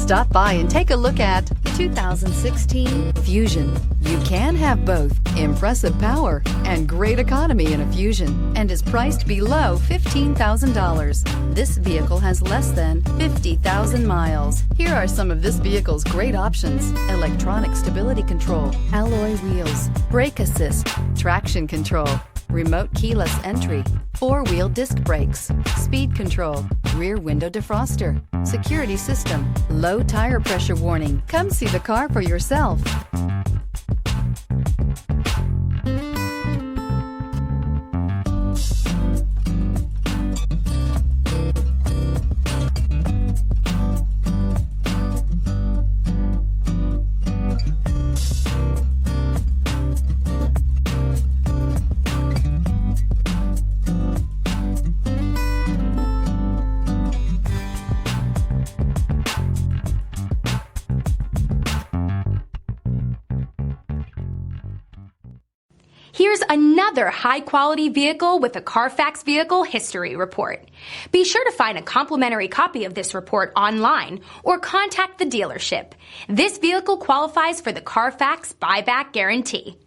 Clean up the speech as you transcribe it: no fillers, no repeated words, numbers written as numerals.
Stop by and take a look at the 2016 Fusion. You can have both impressive power and great economy in a Fusion and is priced below $15,000. This vehicle has less than 50,000 miles. Here are some of this vehicle's great options: electronic stability control, alloy wheels, brake assist, traction control, remote keyless entry, four-wheel disc brakes, speed control, rear window defroster, security system, low tire pressure warning. Come see the car for yourself. Here's another high-quality vehicle with a Carfax Vehicle History Report. Be sure to find a complimentary copy of this report online or contact the dealership. This vehicle qualifies for the Carfax Buyback Guarantee.